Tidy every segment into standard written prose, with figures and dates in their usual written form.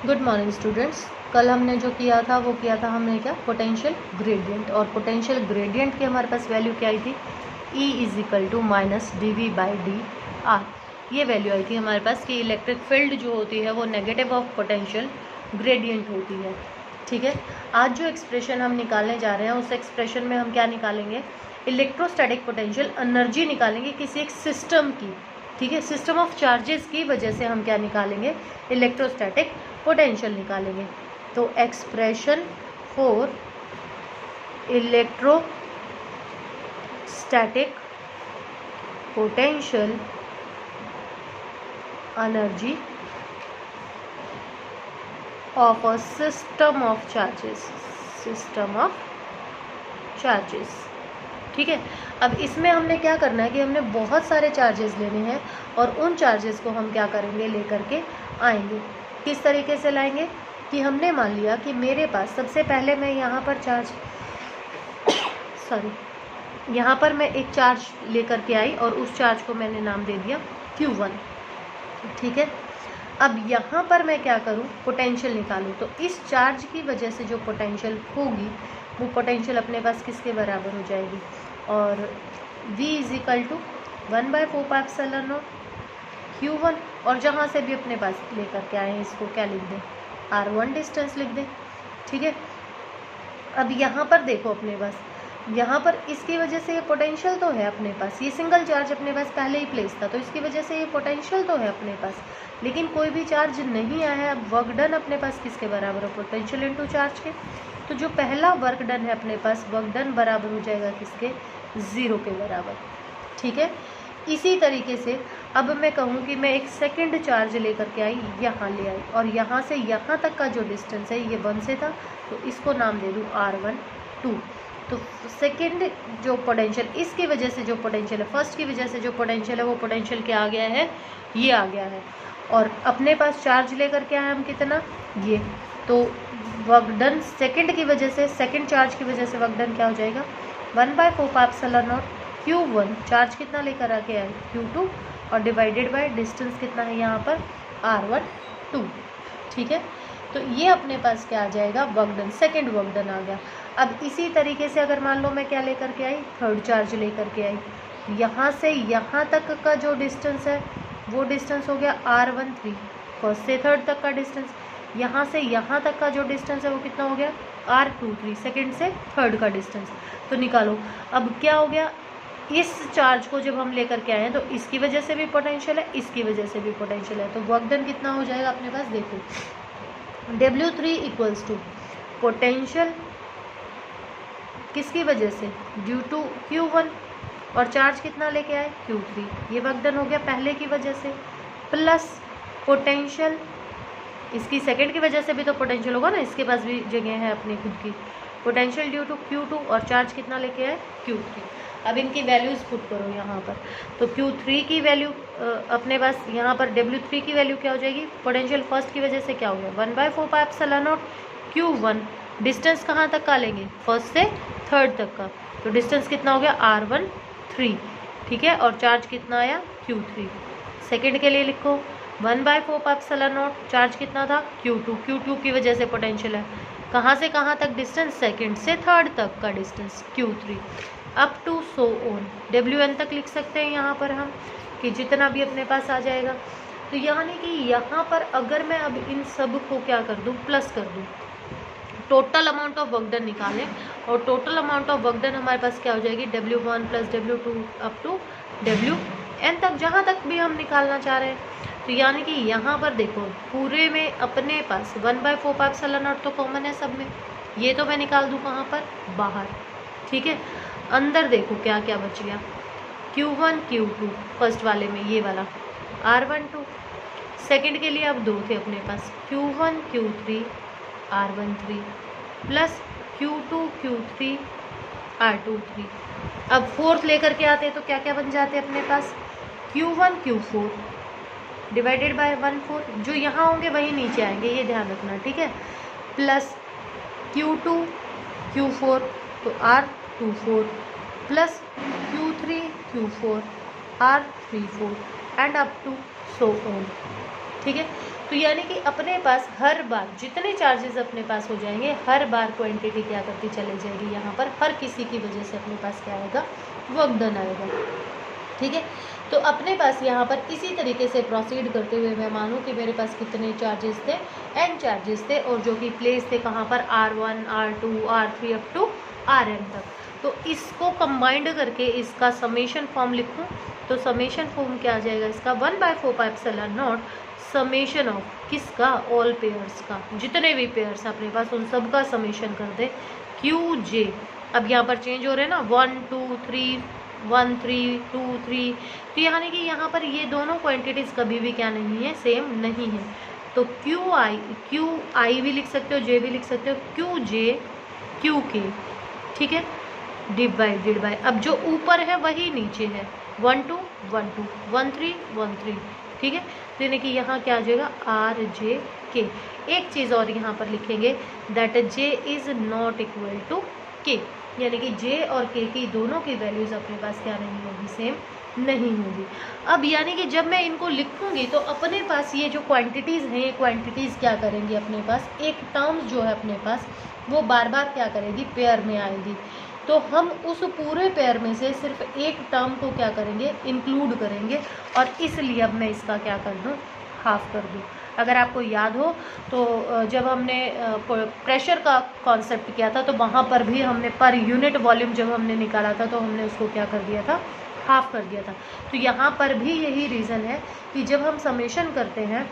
Good morning students. कल हमने जो किया था वो किया था हमने क्या, पोटेंशियल ग्रेडियंट। और पोटेंशियल ग्रेडियंट की हमारे पास वैल्यू क्या आई थी, E is equal to minus dV/dr। ये वैल्यू आई थी हमारे पास कि इलेक्ट्रिक फील्ड जो होती है वो नेगेटिव ऑफ पोटेंशियल ग्रेडियंट होती है। ठीक है, आज जो एक्सप्रेशन हम निकालने जा रहे हैं उस एक्सप्रेशन में हम क्या निकालेंगे, इलेक्ट्रोस्टैटिक पोटेंशियल एनर्जी निकालेंगे किसी एक सिस्टम की। ठीक है, सिस्टम ऑफ चार्जेस की वजह से हम क्या निकालेंगे, इलेक्ट्रोस्टैटिक पोटेंशियल निकालेंगे। तो expression for electrostatic potential energy of a system of charges. ठीक है, अब इसमें हमने क्या करना है कि हमने बहुत सारे चार्जेस लेने हैं और उन चार्जेस को हम क्या करेंगे, लेकर के आएंगे। किस तरीके से लाएंगे कि हमने मान लिया कि मेरे पास सबसे पहले मैं यहाँ पर यहाँ पर मैं एक चार्ज लेकर के आई और उस चार्ज को मैंने नाम दे दिया Q1। ठीक है, अब यहाँ पर मैं क्या करूँ, पोटेंशियल निकालूँ। तो इस चार्ज की वजह से जो पोटेंशियल होगी वो पोटेंशियल अपने पास किसके बराबर हो जाएगी, और V is equal to 1/4πε0 Q1। और जहाँ से भी अपने पास लेकर के आए हैं इसको क्या लिख दें, R1 डिस्टेंस लिख दें। ठीक है, अब यहाँ पर देखो अपने पास, यहाँ पर इसकी वजह से ये पोटेंशियल तो है अपने पास, ये सिंगल चार्ज अपने पास पहले ही प्लेस था तो इसकी वजह से ये पोटेंशियल तो है अपने पास, लेकिन कोई भी चार्ज नहीं आया है। अब वर्क डन अपने पास किसके बराबर है, पोटेंशियल इनटू चार्ज के। तो जो पहला वर्क डन है अपने पास, वर्क डन बराबर हो जाएगा किसके, 0 के बराबर। ठीक है, इसी तरीके से अब मैं कहूँ कि मैं एक सेकंड चार्ज लेकर के आई, यहाँ ले आई और यहाँ से यहाँ तक का जो डिस्टेंस है ये 1 से था तो इसको नाम दे दूँ R1 2। तो सेकंड जो पोटेंशियल, इसकी वजह से जो पोटेंशियल है, फर्स्ट की वजह से जो पोटेंशियल है वो पोटेंशियल क्या आ गया है, ये आ गया है। और अपने पास चार्ज लेकर के आए हम कितना, ये। तो वर्क डन सेकंड की वजह से, सेकंड चार्ज की वजह से वर्क डन क्या हो जाएगा, 1/4πε0 Q1। चार्ज कितना लेकर आके आए, Q2, और डिवाइडेड बाय डिस्टेंस कितना है यहाँ पर, R1 2। ठीक है, तो ये अपने पास क्या आ जाएगा, work done, second work done आ गया। अब इसी तरीके से अगर मान लो मैं क्या लेकर के आई, थर्ड चार्ज लेकर के आई, यहाँ से यहाँ तक का जो डिस्टेंस है वो डिस्टेंस हो गया R1 3, फर्स्ट से थर्ड तक का डिस्टेंस। यहाँ से यहाँ तक का जो डिस्टेंस है वो कितना हो गया, R2 3, सेकेंड से थर्ड का डिस्टेंस। तो निकालो अब क्या हो गया, इस चार्ज को जब हम लेकर के आए हैं तो इसकी वजह से भी पोटेंशियल है, इसकी वजह से भी पोटेंशियल है। तो वर्क डन कितना हो जाएगा अपने पास, देखो W3 इक्वल्स टू पोटेंशियल किसकी वजह से, ड्यू टू Q1, और चार्ज कितना लेके आए, Q3। ये वर्क डन हो गया पहले की वजह से, प्लस पोटेंशियल, इसकी सेकंड की वजह से भी तो पोटेंशियल होगा ना, इसके पास भी जगह है अपनी खुद की, पोटेंशियल ड्यू टू Q2 और चार्ज कितना लेके आए, Q3। अब इनकी वैल्यूज़ पुट करो यहाँ पर, तो Q3 की वैल्यू अपने पास यहाँ पर W3 की वैल्यू क्या हो जाएगी, पोटेंशियल फर्स्ट की वजह से क्या हो गया, 1/4πε0 Q1। डिस्टेंस कहाँ तक का लेंगे, फर्स्ट से थर्ड तक का, तो डिस्टेंस कितना हो गया, R1 3। ठीक है, और चार्ज कितना आया, Q3। सेकेंड के लिए लिखो 1/4πε0, चार्ज कितना था, Q2 की वजह से पोटेंशियल है, कहाँ से कहाँ तक डिस्टेंस, सेकेंड से थर्ड तक का distance Q3, up to so on, WN तक लिख सकते हैं यहाँ पर हम, कि जितना भी अपने पास आ जाएगा। तो यानी कि यहाँ पर अगर मैं अब इन सब को क्या कर दूँ, प्लस कर दूँ, total amount of work done निकालें, और total amount of work done हमारे पास क्या हो जाएगी, W1 plus W2 up to WN तक, जहाँ तक भी हम निकालना चाह रहे हैं। तो यानी कि यहाँ पर देखो पूरे में अपने पास 1/4πε0 तो कॉमन है सब में, ये तो मैं निकाल दूँ कहाँ पर, बाहर। ठीक है, अंदर देखो क्या क्या बच गया, Q1 Q2 फर्स्ट वाले में, ये वाला R1 2, सेकेंड के लिए अब 2 थे अपने पास, Q1 Q3 R1 3 plus Q2 Q3 R2 3। अब फोर्थ लेकर के आते हैं तो क्या क्या बन जाते हैं अपने पास, Q1 Q4 डिवाइडेड बाय 1/4, जो यहाँ होंगे वही नीचे आएंगे, ये ध्यान रखना। ठीक है, प्लस Q2 Q4 तो R24 plus Q3 Q4 R34 and up to so on. ठीक है, तो यानी कि अपने पास हर बार जितने चार्जेस अपने पास हो जाएंगे, हर बार क्वांटिटी क्या करती चली जाएगी, यहाँ पर हर किसी की वजह से अपने पास क्या आएगा, वर्क डन आएगा। ठीक है, तो अपने पास यहाँ पर इसी तरीके से प्रोसीड करते हुए मैं मानूँ कि मेरे पास कितने चार्जेस थे, n चार्जेस थे, और जो कि प्लेस थे कहाँ पर, R1, R2, R3 up to Rn तक। तो इसको कंबाइंड करके इसका समेशन फॉर्म लिखूँ तो समेशन फॉर्म क्या आ जाएगा इसका, 1/4πε0 समेशन ऑफ किसका, ऑल पेयर्स का, जितने भी पेयर्स अपने पास उन सब का समेशन कर दे Qj। अब यहाँ पर चेंज हो रहे हैं ना, 1 2 3 1 3 2 3, तो यानी कि यहाँ पर ये दोनों क्वांटिटीज़ कभी भी क्या नहीं है, सेम नहीं है। तो Qi भी लिख सकते हो, J भी लिख सकते हो, Qj Qk, ठीक है, डिवाइडेड बाय, अब जो ऊपर है वही नीचे है, 1 2 1 2 1 3 1 3, ठीक है। तो यानी कि यहाँ क्या आ जाएगा, RJK। एक चीज़ और यहाँ पर लिखेंगे, that J is not equal to K, यानी कि J और K की दोनों की वैल्यूज़ अपने पास क्या नहीं होगी, सेम नहीं होगी। अब यानी कि जब मैं इनको लिखूंगी तो अपने पास ये जो क्वांटिटीज़ हैं, ये क्वांटिटीज़ क्या करेंगी, अपने पास एक टर्म्स जो है अपने पास वो बार बार क्या करेगी, पेयर में आएगी। तो हम उस पूरे पेयर में से सिर्फ एक टर्म को क्या करेंगे, इंक्लूड करेंगे, और इसलिए अब मैं इसका क्या कर दूँ, हाफ कर दूँ। अगर आपको याद हो तो जब हमने प्रेशर का कॉन्सेप्ट किया था तो वहाँ पर भी हमने पर यूनिट वॉल्यूम जब हमने निकाला था तो हमने उसको क्या कर दिया था, हाफ कर दिया था। तो यहाँ पर भी यही रीज़न है कि जब हम समेशन करते हैं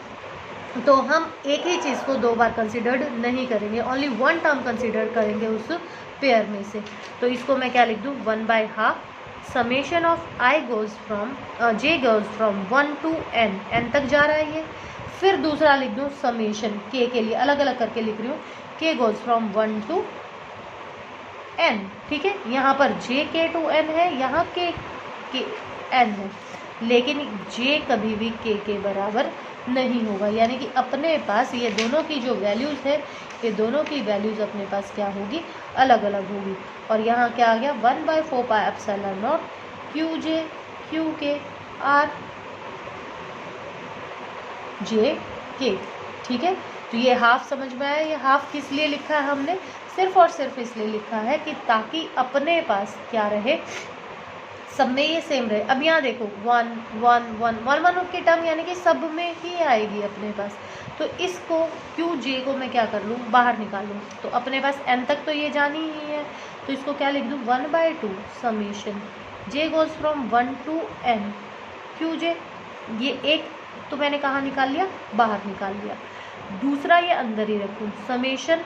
तो हम एक ही चीज़ को दो बार कंसिडर्ड नहीं करेंगे, ओनली वन टर्म कंसिडर करेंगे उस पेयर में से। तो इसको मैं क्या लिख दूँ, 1/2 summation of I goes from J goes from 1 to n, n तक जा रहा है ये। फिर दूसरा लिख दूँ समेशन K के लिए, अलग अलग करके लिख रही हूँ, K goes from 1 to n, ठीक है। यहाँ पर JK to n है, यहाँ K n है, लेकिन J कभी भी K के बराबर नहीं होगा। यानी कि अपने पास ये दोनों की जो वैल्यूज़ है, ये दोनों की वैल्यूज़ अपने पास क्या होगी, अलग अलग होगी। और यहाँ क्या आ गया, 1/4πε0 Qj Qk R J K, ठीक है। तो ये हाफ समझ में आया, ये हाफ किस लिए लिखा है हमने, सिर्फ और सिर्फ इसलिए लिखा है कि ताकि अपने पास क्या रहे, सब में ये सेम रहे। अब यहाँ देखो 1 1 1 1 1 की टर्म यानी कि सब में ही आएगी अपने पास। तो इसको Qj को मैं क्या कर लूँ, बाहर निकाल लूँ, तो अपने पास n तक तो ये जानी ही है। तो इसको क्या लिख दूँ, 1/2 summation J goes from 1 to n Qj। ये एक तो मैंने कहाँ निकाल लिया, बाहर निकाल लिया। दूसरा ये अंदर ही रखूँ, summation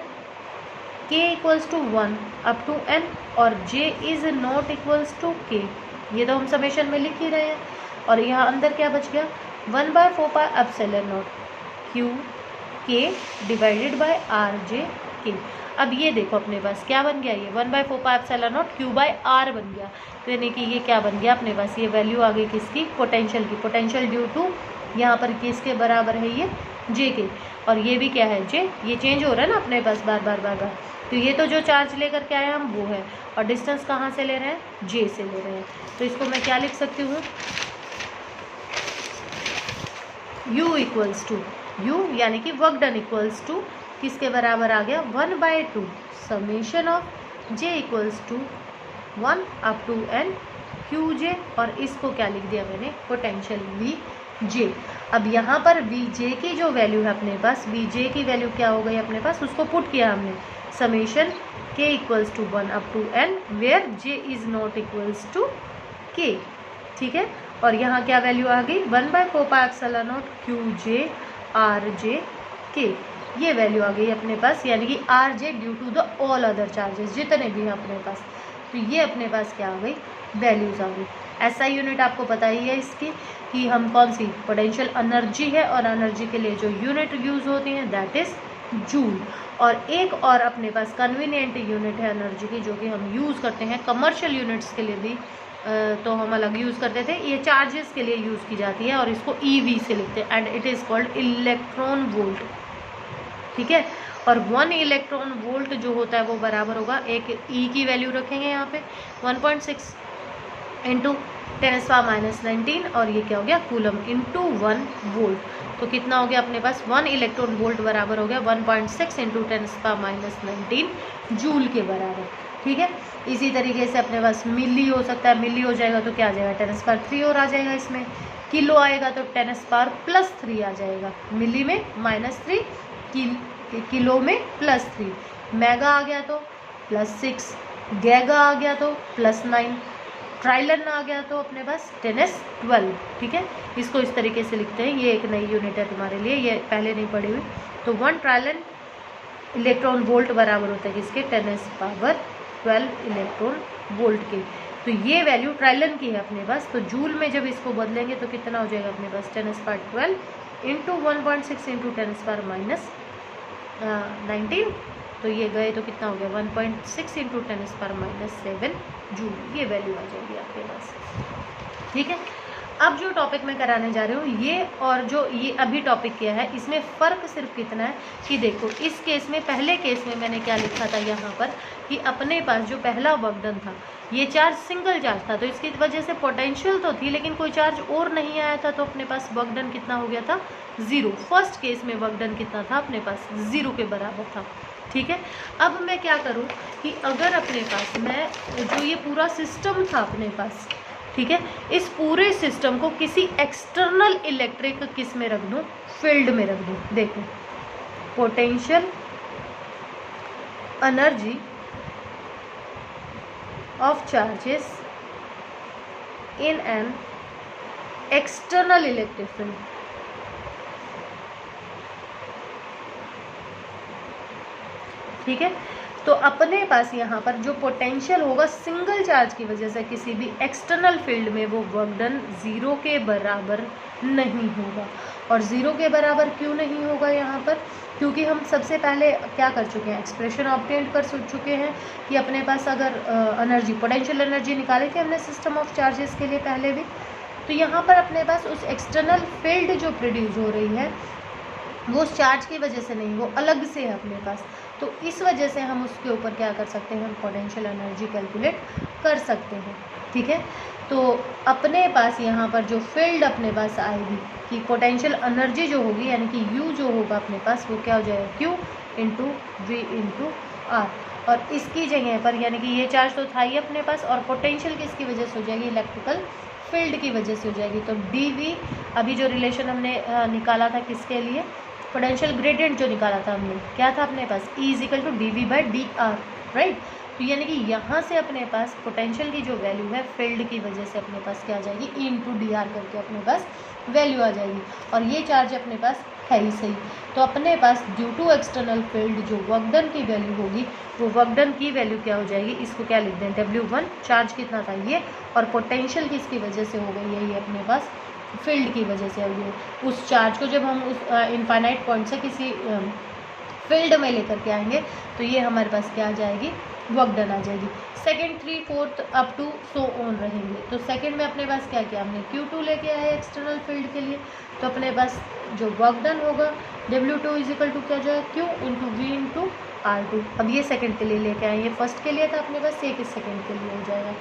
K equals to 1 up to n और J is not equals to K, ये तो हम समेशन में लिख ही रहे हैं। और यहाँ अंदर क्या बच गया, 1/4πε0 Qk डिवाइडेड बाय RJK। अब ये देखो अपने पास क्या बन गया, ये 1/4πε0 Q/R बन गया। तो यानी कि ये क्या बन गया अपने पास, ये वैल्यू आ गई किसकी, पोटेंशियल की। पोटेंशियल ड्यू टू यहाँ पर किसके बराबर है, ये J के, और ये भी क्या है J, ये चेंज हो रहा है ना अपने पास बार बार बार बार। तो ये तो जो चार्ज लेकर के आए हम वो है, और डिस्टेंस कहाँ से ले रहे हैं, J से ले रहे हैं। तो इसको मैं क्या लिख सकती हूँ, U इक्वल्स टू, U यानी कि वर्क डन इक्वल्स टू किसके बराबर आ गया, 1/2 summation of J equals to 1 up to n Qj, और इसको क्या लिख दिया मैंने, पोटेंशियल Vj। अब यहाँ पर Vj की जो वैल्यू है अपने पास, Vj की वैल्यू क्या हो गई अपने पास, उसको पुट किया हमने, summation K equals to 1 up to n where J is not equals to K, ठीक है। और यहाँ क्या वैल्यू आ गई, 1/4πε0 Qj RJK, ये वैल्यू आ गई अपने पास, यानी कि RJ due to the all other charges जितने भी हैं अपने पास। तो ये अपने पास क्या आ गई, वैल्यूज़ आ गई। ऐसा यूनिट आपको पता ही है इसकी कि हम कौन सी, पोटेंशियल एनर्जी है, और एनर्जी के लिए जो यूनिट यूज़ होती हैं दैट इज़ जूल। और एक और अपने पास कन्वीनियंट यूनिट है एनर्जी की, जो कि हम यूज़ करते हैं कमर्शियल यूनिट्स के लिए भी, तो हम अलग यूज़ करते थे, ये चार्जेस के लिए यूज़ की जाती है, और इसको EV से लिखते हैं, and it is called electron volt, ठीक है। और 1 इलेक्ट्रॉन वोल्ट जो होता है वो बराबर होगा, एक E की वैल्यू रखेंगे यहाँ पे 1.6 इंटू 10⁻⁻19, और ये क्या हो गया, कूलम इंटू 1 वोल्ट। तो कितना हो गया अपने पास 1 इलेक्ट्रॉन वोल्ट बराबर हो गया 1.6 इंटू 10⁻⁹ जूल के बराबर। ठीक है, इसी तरीके से अपने पास मिली हो सकता है, मिली हो जाएगा तो क्या आ जाएगा 10⁻³ और आ जाएगा इसमें, किलो आएगा तो 10⁻+3 आ जाएगा, मिली में -3, किलो में +3, मेगा आ गया तो +6, गैगा आ गया तो +9, ट्राइलन आ गया तो अपने पास 10⁻12। ठीक है, इसको इस तरीके से लिखते हैं, ये एक नई यूनिट है तुम्हारे लिए, ये पहले नहीं पढ़ी हुई। तो 1 ट्राइलन इलेक्ट्रॉन वोल्ट बराबर होता है किसके 10⁻12 इलेक्ट्रॉन वोल्ट के। तो ये वैल्यू ट्राइलन की है अपने पास, तो जूल में जब इसको बदलेंगे तो कितना हो जाएगा अपने पास 10⁻12 इंटू 1.6 इंटू 10⁻⁻19, तो ये गए तो कितना हो गया 1.6 इंटू 10⁻⁻7 जूल, ये वैल्यू आ जाएगी आपके पास। ठीक है, अब जो टॉपिक मैं कराने जा रही हूँ ये और जो ये अभी टॉपिक किया है इसमें फ़र्क सिर्फ कितना है कि देखो इस केस में, पहले केस में मैंने क्या लिखा था यहाँ पर कि अपने पास जो पहला वर्क डन था ये चार्ज सिंगल चार्ज था, तो इसकी वजह से पोटेंशियल तो थी लेकिन कोई चार्ज और नहीं आया था, तो अपने पास वर्क डन कितना हो गया था 0। फर्स्ट केस में वर्क डन कितना था अपने पास 0 के बराबर था। ठीक है, अब मैं क्या करूँ कि अगर अपने पास मैं जो ये पूरा सिस्टम था अपने पास, ठीक है, इस पूरे सिस्टम को किसी एक्सटर्नल इलेक्ट्रिक किस में रख दूं, फील्ड में रख दूं। देखो potential energy of charges in an external electric field. ठीक है, तो अपने पास यहाँ पर जो पोटेंशियल होगा सिंगल चार्ज की वजह से किसी भी एक्सटर्नल फील्ड में वो वर्क डन 0 के बराबर नहीं होगा। और 0 के बराबर क्यों नहीं होगा यहाँ पर, क्योंकि हम सबसे पहले क्या कर चुके हैं, एक्सप्रेशन ऑब्टेन कर चुके हैं कि अपने पास अगर एनर्जी पोटेंशियल एनर्जी निकाले थे हमने सिस्टम ऑफ चार्जेस के लिए पहले भी, तो यहाँ पर अपने पास उस एक्सटर्नल फील्ड जो प्रोड्यूस हो रही है वो उस चार्ज की वजह से नहीं, वो अलग से है अपने पास, तो इस वजह से हम उसके ऊपर क्या कर सकते हैं, हम पोटेंशियल एनर्जी कैलकुलेट कर सकते हैं। ठीक है, तो अपने पास यहाँ पर जो फील्ड अपने पास आएगी कि पोटेंशियल एनर्जी जो होगी यानी कि U जो होगा अपने पास वो क्या हो जाएगा Q into V into R, और इसकी जगह पर यानी कि ये चार्ज तो था ही अपने पास और पोटेंशियल किसकी वजह से हो जाएगी, इलेक्ट्रिकल फील्ड की वजह से हो जाएगी। तो dV अभी जो रिलेशन हमने निकाला था किसके लिए, पोटेंशियल ग्रेडियंट जो निकाला था हमने, क्या था अपने पास E equal to dV/dr, right. तो यानी कि यहाँ से अपने पास पोटेंशियल की जो वैल्यू है फील्ड की वजह से अपने पास क्या आ जाएगी, E इंटू dr करके अपने पास वैल्यू आ जाएगी, और ये चार्ज अपने पास है ही सही। तो अपने पास ड्यू टू एक्सटर्नल फील्ड जो वर्क डन की वैल्यू होगी वो वर्क डन की वैल्यू क्या हो जाएगी, इसको क्या लिख दें W1, चार्ज कितना था ये, और पोटेंशियल किसकी वजह से हो गई है ये अपने पास फील्ड की वजह से। अब उस चार्ज को जब हम उस इनफाइनाइट पॉइंट से किसी फील्ड में लेकर के आएंगे तो ये हमारे पास क्या आ जाएगी, वर्क डन आ जाएगी। Second, 3, 4 up to so on रहेंगे। तो सेकेंड में अपने पास क्या किया हमने, Q2 लेके आए एक्सटर्नल फील्ड के लिए, तो अपने पास जो वर्क डन होगा W2 इज इक्वल टू क्या जो है Q into V into R2। अब ये सेकेंड के लिए लेके आए, ये फर्स्ट के लिए था अपने पास, ये किस सेकेंड के लिए हो जाएगा,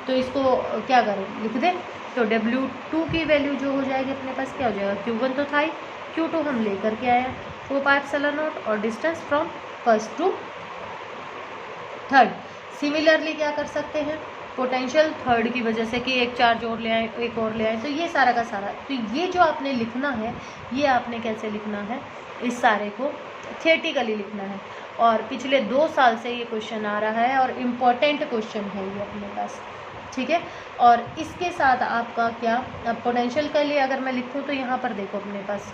तो इसको क्या करें लिख दें, तो W2 की वैल्यू जो हो जाएगी अपने पास क्या हो जाएगा, Q1 तो था ही, Q2 हम लेकर के आए 4πε0 और distance from first to third. Similarly क्या कर सकते हैं, पोटेंशियल थर्ड की वजह से कि एक चार्ज और ले आए, एक और ले आए, तो ये सारा का सारा, तो ये जो आपने लिखना है ये आपने कैसे लिखना है, इस सारे को थियोरेटिकली लिखना है। और पिछले 2 साल से ये क्वेश्चन आ रहा है और इम्पॉर्टेंट क्वेश्चन है ये अपने पास, ठीक है। और इसके साथ आपका क्या, अब पोटेंशियल के लिए अगर मैं लिखूँ तो यहाँ पर देखो अपने पास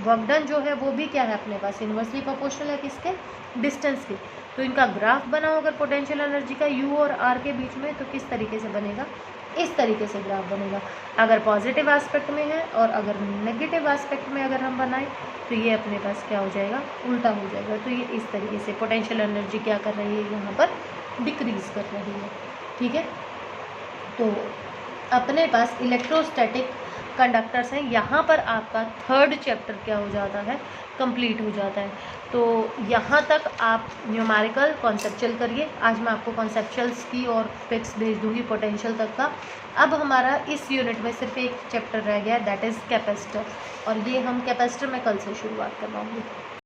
वर्क डन जो है वो भी क्या है अपने पास इन्वर्सली प्रोपोर्शनल है किसके, डिस्टेंस के। तो इनका ग्राफ बनाओ अगर पोटेंशियल एनर्जी का U और R के बीच में, तो किस तरीके से बनेगा, इस तरीके से ग्राफ बनेगा। अगर पॉजिटिव एस्पेक्ट में है और अगर नेगेटिव एस्पेक्ट में अगर हम बनाएं तो ये अपने पास क्या हो जाएगा, उल्टा हो जाएगा। तो ये इस तरीके से पोटेंशियल एनर्जी क्या कर रही है, यहाँ पर डिक्रीज कर रही है, ठीक है। तो अपने पास इलेक्ट्रोस्टैटिक कंडक्टर्स हैं, यहाँ पर आपका थर्ड चैप्टर क्या हो जाता है, कंप्लीट हो जाता है। तो यहाँ तक आप न्यूमेरिकल कॉन्सेप्चुअल करिए। आज मैं आपको कॉन्सेप्चुअल्स की और पिक्स भेज दूँगी पोटेंशियल तक का। अब हमारा इस यूनिट में सिर्फ एक चैप्टर रह गया, दैट इज़ कैपेसिटर, और ये हम कैपेसिटर में कल से शुरुआत करवाऊँगी।